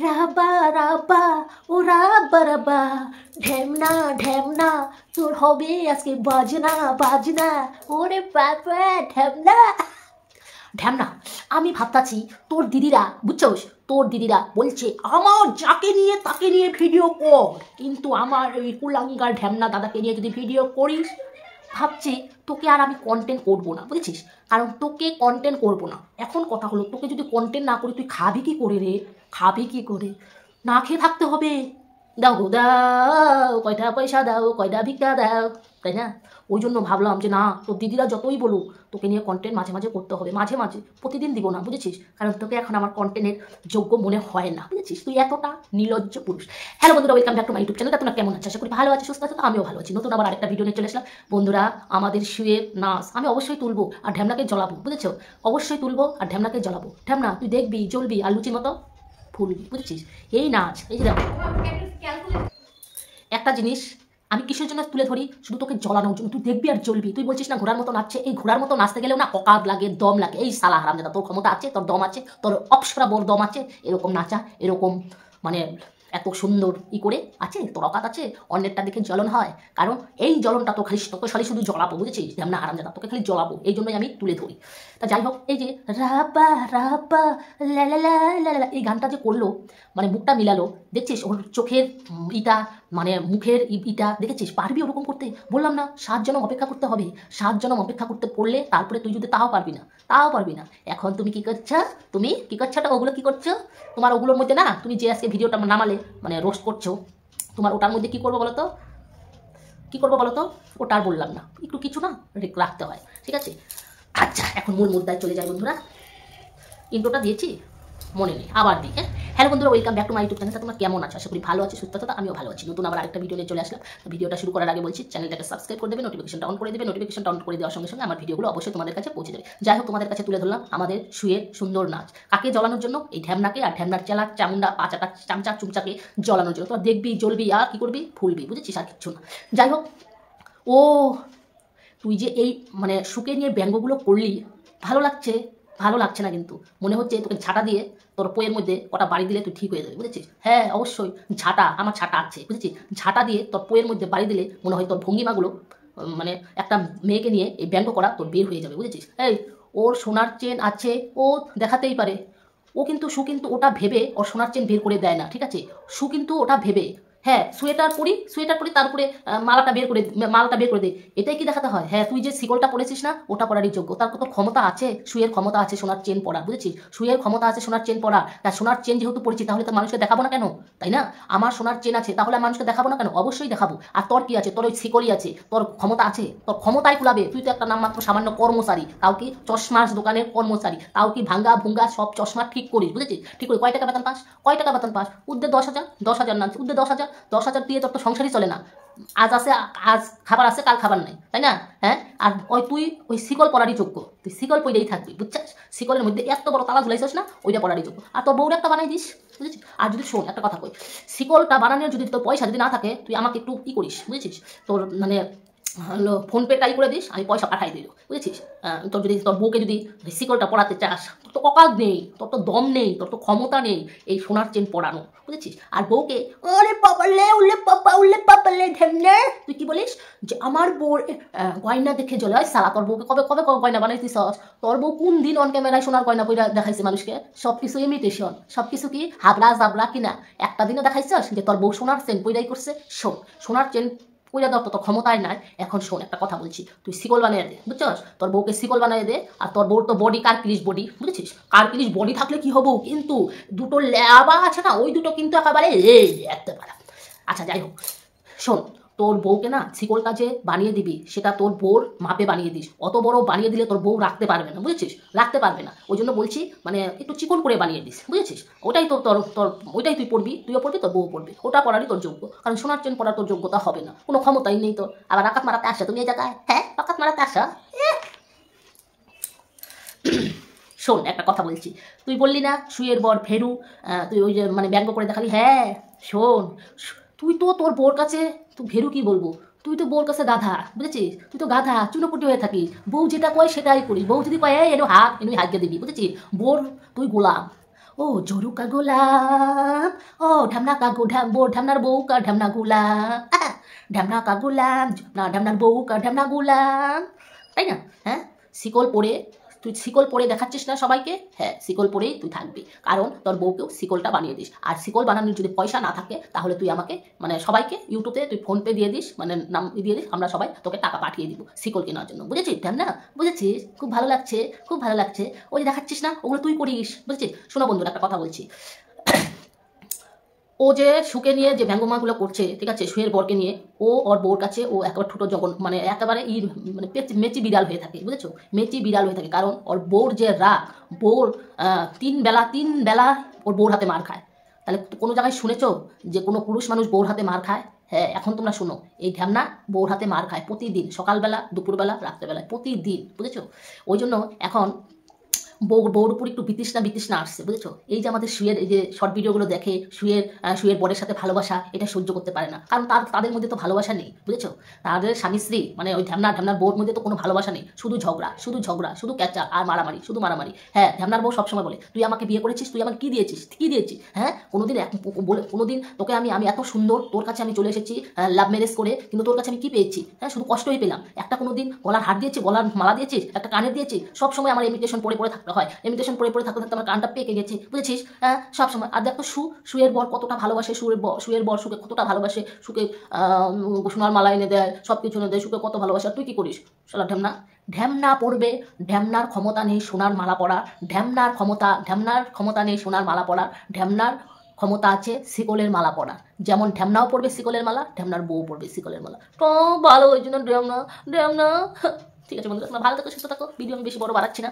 রাবা রাবা ও রাবা রাবা ঢেমনা ঢেমনা তোর হবে আজকে বাজনা বাজনা ওরে বাবা ঢেমনা ঢেমনা। আমি ভাবতাছি তোর দিদিরা বুঝছোস, তোর দিদিরা বলছে আমার যাকে নিয়ে তাকে নিয়ে ভিডিও কর, কিন্তু আমার ওই কুলাঙ্গার ঢেমনা দাদাকে নিয়ে যদি ভিডিও করিস ভাবছি তোকে আর আমি কন্টেন্ট করবো না, বুঝেছিস? কারণ তোকে কন্টেন্ট করবো না। এখন কথা হলো তোকে যদি কন্টেন্ট না করি তুই খাবি কি করে রে? খাবি কি করে? না খেয়ে থাকতে হবে। দাও গো দাও, কয়টা পয়সা দাও, কয়টা ভিক্ষা দাও, তাই না? ওই জন্য ভাবলাম যে না, তোর দিদিরা যতই বলুক তোকে নিয়ে কন্টেন্ট মাঝে মাঝে করতে হবে, মাঝে মাঝে, প্রতিদিন দিব না, বুঝেছিস? কারণ তোকে এখন আমার কন্টেন্টের যোগ্য মনে হয় না, বুঝেছিস? তুই এতটা নির্লজ্জ পুরুষ। হ্যালো বন্ধুরা, welcome back to my YouTube channel. তোমরা কেমন আছো? আশা করি ভালো আছি, সুস্থ আছো। তো আমিও ভালো আছি। নতুন আবার আরেকটা ভিডিও নিয়ে চলে আসলাম। বন্ধুরা, আমাদের শুয়ে নাচ আমি অবশ্যই তুলবো আর ঢ্যামনাকে জ্বলাবো, বুঝেছো? অবশ্যই তুলবো আর ঢ্যামনাকে জ্বলাবো। ঢ্যামনা তুই দেখবি, জ্বলবি আর লুচির মতো ফুলবি, বুঝেছিস? এই নাচ, এই যে দেখো একটা জিনিস আমি কিসের জন্য তুলে ধরি, শুধু তোকে জ্বলানোর জন্য। তুই দেখবি আর জ্বলবি। তুই বলছিস না ঘোড়ার মতো নাচছে, এই ঘোড়ার মতো নাচতে গেলেও না অকাত লাগে, দম লাগে। এই সালা হারামজাদা, তোর ক্ষমতা আছে, তোর দম আছে, তোর অপসরা বোর দম আছে, এরকম নাচা, এরকম মানে এত সুন্দর করে আছে, তোর অকাত আছে অন্যেরটা দেখে জ্বলন হয়? কারণ এই জ্বলনটা তো তোকে শুধু জ্বলাবো, বুঝেছিস? যেমন হারামজাদা, তোকে খালি জ্বলাবো, এই জন্যই আমি তুলে ধরি। তা যাই হোক, এই যে রাবা রাবা লা লা লা লা এই গানটা যে করলো, মানে মুখটা মিলালো, দেখছিস ওর চোখের ইটা, মানে মুখের ইটা দেখেছিস? পারবি ওরকম করতে? বললাম না 7 জনম অপেক্ষা করতে হবে। 7 জনম অপেক্ষা করতে পড়লে তারপরে তুই যদি তাও পারবি না, তাও পারবি না। এখন তুমি কি করছো? তুমি কি করছো? ওগুলো কি করছো? তোমার ওগুলোর মধ্যে না, তুমি যে আজকে ভিডিওটা নামালে মানে রোস্ট করছো, তোমার ওটার মধ্যে কি করবো বলো তো? কি করবো বলো তো? ওটা আর বললাম না, একটু কিছু না রাখতে হয়, ঠিক আছে? আচ্ছা, এখন মূল মুদ্রায় চলে যায় বন্ধুরা। ইন্ট্রোটা দিয়েছি, মনে নেই, আবার দিই। হ্যালো বন্ধুরা, welcome back to my YouTube channel. তোমরা কেমন আছো? আশা করি ভালো আছি, সুস্থ আছো। আমিও ভালো আছি। নতুন আবার আরেকটা ভিডিও নিয়ে চলে আসলাম। ভিডিওটা শুরু করার আগে বলছি চ্যানেলটাকে সাবস্ক্রাইব করে দেবে, নোটিফিকেশনটা অন করে দেবে। নোটিফিকেশনটা অন করে দেওয়ার সঙ্গে সঙ্গে আমার ভিডিওগুলো অবশ্যই তোমাদের কাছে পৌঁছে যাবে। যাই হোক, তোমাদের কাছে তুলে ধরলাম আমাদের শুয়ের সুন্দর নাচ। কাকে জ্বলানোর জন্য? এই ঢ্যামনাকে আর ঢ্যামনার চেলা চামুন্ডা পাচাটা চামচা চুমচাকে জ্বলানোর জন্য। তোরা দেখবি, জ্বলবি আর কি করবি? ফুলবি, বুঝেছিস? আর কিচ্ছু না। যাই হোক, ও তুই যে এই মানে শুকে নিয়ে ব্যঙ্গগুলো করলি, ভালো লাগছে? ভালো লাগছে না কিন্তু। মনে হচ্ছে তোকে ঝাঁটা দিয়ে তোর পোয়ের মধ্যে কটা বাড়ি দিলে তুই ঠিক হয়ে যাবে, বুঝেছিস? হ্যাঁ অবশ্যই ঝাঁটা, আমার ঝাঁটা আছে, বুঝেছিস? ঝাঁটা দিয়ে তোর পোয়ের মধ্যে বাড়ি দিলে মনে হয় তোর ভঙ্গিমাগুলো মানে একটা মেয়েকে নিয়ে এই ব্যঙ্গ করা তোর বের হয়ে যাবে, বুঝেছিস? এই ওর সোনার চেন আছে, ও দেখাতেই পারে। ও কিন্তু কিন্তু ওটা ভেবে ওর সোনার চেন বের করে দেয় না, ঠিক আছে? কিন্তু ওটা ভেবে, হ্যাঁ সোয়েটার পরি তারপরে মালাটা বের করে দে, এটাই কি দেখাতে হয়? হ্যাঁ তুই যে শিকলটা পরেছিস না, ওটা পরারই যোগ্য। তার কত ক্ষমতা আছে, শুয়ের ক্ষমতা আছে সোনার চেন পরা, বুঝেছিস? শুয়ের ক্ষমতা আছে সোনার চেন পরা। তা সোনার চেন যেহেতু পড়েছি, তাহলে তো মানুষকে দেখাবো না কেন? তাই না? আমার সোনার চেন আছে, তাহলে মানুষকে দেখাবো না কেন? অবশ্যই দেখাবো। আর তোর কি আছে? তোর ওই শিকলই আছে, তোর ক্ষমতা আছে, তোর ক্ষমতাই কুলাবে। তুই তো একটা নামমাত্র সামান্য কর্মচারী, তাও কি চশমার দোকানের কর্মচারী, তাও কি ভাঙ্গা ভুঙ্গা সব চশমা ঠিক করিস, বুঝেছিস? ঠিক করে কয় টাকা বেতন পাস? কয় টাকা বেতন পাস? উদ্দে 10,000, 10,000 না, উদ্দে 10,000 দিয়ে তোর তো সংসারই চলে না। আজ আছে, আজ খাবার আছে, কাল খাবার নাই, তাই না? হ্যাঁ, আর তুই ওই শিকল পরারই যোগ্য। তুই শিকল পরেই থাকবি, বুঝছিস? শিকলের মধ্যে এত বড় তালা ঝুলাইছিস না, ওইটা পরারই যোগ্য। আর তোর বউর একটা বানাই দিস, বুঝেছিস? আর যদি শোন একটা কথা কই, শিকলটা বানানোর যদি তোর পয়সা যদি না থাকে, তুই আমাকে একটু করিস, বুঝেছিস? তোর মানে ফোনপে টাই করে দিস, আমি পয়সা পাঠাই দিল, বুঝেছিস? তোর যদি তোর বউকে যদি শিকলটা পড়াতে চাস, তোর তো অকাজ নেই, তোর তো দম নেই, তোর তো ক্ষমতা নেই এই সোনার চেন পড়ানো, বুঝেছিস? আর বউকে ওরে বাবালে উল্লে পাপালে ঢেমনে, তুই কি বলিস যে আমার বউর গয়না দেখে জ্বলে? হয় সালা, তোর বউকে কবে কবে গয়না বানাইছিস? তোর বউ কোন দিন অন ক্যামেরায় সোনার গয়না পয়লা দেখাইছে মানুষকে? সব কিছু ইমিটেশন, সব কিছু কি হাবলা জাবলা কিনা? একটা দিনও দেখাইছিস যে তোর বউ সোনার চেন পয়লাই করছে? শোন, সোনার চেন ওইটা দেওয়ার তো ক্ষমতায় নাই। এখন শোন একটা কথা বলছি, তুই শিকল বানিয়ে দে, বুঝছস? তোর বউকে শিকল বানিয়ে দে। আর তোর বউর তো বডি কার্কিলিশ বডি, বুঝেছিস? কার্কিলিশ বডি থাকলে কি হবো, কিন্তু দুটো ল্যাবা আছে না, ওই দুটো কিন্তু একেবারে এত পারা। আচ্ছা যাই হোক, শোন, তোর বউকে না শিকলটা যে বানিয়ে দিবি সেটা তোর বউর মাপে বানিয়ে দিস। অত বড় বানিয়ে দিলে তোর বউ রাখতে পারবে না, বুঝেছিস? রাখতে পারবে না, ওই জন্য বলছি মানে একটু চিকন করে বানিয়ে দিস, বুঝেছিস? ওটাই তোর তোর তোর ওইটাই তুই পড়বি, তুইও পড়বি, তোর বউ পড়বি, ওটা পড়ারই তোর যোগ্য। কারণ সোনার চেন পড়ার তোর যোগ্যতা হবে না, কোনো ক্ষমতাই নেই তোর। আবার আকাত মারাতে আসা তুমি এই জায়গায়, হ্যাঁ আকাত মারাতে আসা। শোন একটা কথা বলছি, তুই বললি না শুয়ের বর ভেরু, তুই ওই যে মানে ব্যঙ্গ করে দেখালি। হ্যাঁ শোন, তুই তো তোর বোর কাছে, তুই ভেরু কি বলবো, তুই তো বোর কাছে গাধা, বুঝেছিস? তুই তো গাধা চুনোপুটি হয়ে থাকিস, বউ যেটা কয় সেটাই করিস। বউ যদি কয় এনো হাত এনুই হাতকে দিবি, বুঝেছিস? বোর তুই গোলাম। ও জরুকা গোলাম, ও ঢামনা কা বোর ঢামনার বউ কা ঢামনা গোলাম, ঢামনা কা গোলাম না ঢামনার বউ কা ঢামনা গোলাম, তাই না? হ্যাঁ শিকল পরে তুই শিকল পরে দেখাচ্ছিস না সবাইকে, হ্যাঁ শিকল পরেই তুই থাকবি। কারণ তোর বউকেও শিকলটা বানিয়ে দিস। আর শিকল বানানোর যদি পয়সা না থাকে তাহলে তুই আমাকে মানে সবাইকে ইউটিউবে তুই ফোনপে দিয়ে দিস, মানে নাম দিয়ে দিস, আমরা সবাই তোকে টাকা পাঠিয়ে দিব শিকল কেনার জন্য, বুঝেছিস? না বুঝেছিস? খুব ভালো লাগছে, খুব ভালো লাগছে। ওই দেখাচ্ছিস না ওগুলো তুই করিস, বুঝেছিস? শোনো বন্ধুরা একটা কথা বলছি, ও যে শুকে নিয়ে যে ব্যঙ্গমাগুলো করছে, ঠিক আছে, শুয়ের বরকে নিয়ে, ও ওর বউর কাছে ও একেবারে ঠুটো জগন, মানে একেবারে মানে মেচি বিড়াল হয়ে থাকে, বুঝেছো? মেচি বিড়াল হয়ে থাকে। কারণ ওর বউর যে রাগ, বউর তিন বেলা ওর বউর হাতে মার খায়। তাহলে কোনো জায়গায় শুনেছো যে কোনো পুরুষ মানুষ বউর হাতে মার খায়? হ্যাঁ এখন তোমরা শুনো, এই ঢ্যামনা বউর হাতে মার খায় প্রতিদিন, সকালবেলা, দুপুরবেলা, রাত্রেবেলায়, প্রতিদিন, বুঝেছো? ওই জন্য এখন বউর উপর একটু বিতৃষ্ণা আসছে, বুঝেছো? এই যে আমাদের শুয়ের এই যে শর্ট ভিডিওগুলো দেখে, শুয়ের বরের সাথে ভালোবাসা, এটা সহ্য করতে পারে না। কারণ তাদের মধ্যে তো ভালোবাসা নেই, বুঝেছো? তাদের স্বামী স্ত্রী মানে ওই ঢ্যামনার বউর মধ্যে তো কোনো ভালোবাসা নেই, শুধু ঝগড়া, শুধু ক্যাচা আর মারামারি, শুধু মারামারি। হ্যাঁ ঢ্যামনার বউ সবসময় বলে তুই আমাকে বিয়ে করেছিস, তুই আমাকে কি দিয়েছিস? হ্যাঁ কোনোদিন তোকে আমি এত সুন্দর, তোর কাছে আমি চলে এসেছি লাভ ম্যারেজ করে, কিন্তু তোর কাছে আমি কি পেয়েছি? হ্যাঁ শুধু কষ্টই পেলাম। একটা কোনোদিন গলার হার দিয়েছি, গলার মালা দিয়েছিস, একটা কানের দিয়েছি, সবসময় আমার ইমিটেশন পরে থাকতে হয়, ইমিটেশন পরে থাকতে আমার কানটা পেকে গেছে, বুঝেছিস? হ্যাঁ সবসময়। আর দেখো শুয়ের বর কতটা ভালোবাসে, শুয়ের বর সুখে কতটা ভালোবাসে, সুখে সোনার মালা এনে দেয়, সব কিছু এনে দেয়, সুখে কত ভালোবাসে। আর তুই কি করিস? শালা ঢ্যামনা পড়বে, ঢ্যামনার ক্ষমতা নেই সোনার মালা পরা, ঢ্যামনার ক্ষমতা নেই সোনার মালা পরা, ঢ্যামনার ক্ষমতা আছে শিকলের মালা পরা। যেমন ঢ্যামনাও পড়বে শিকলের মালা, ঢ্যামনার বউ পড়বে শিকলের মালা। তো ভালো, ওই জন্য ঢ্যামনা। ঠিক আছে বন্ধুরা, তোমরা ভালো থাকো, সুস্থ থাকো। ভিডিও আমি বেশি বড় বাড়াচ্ছি না।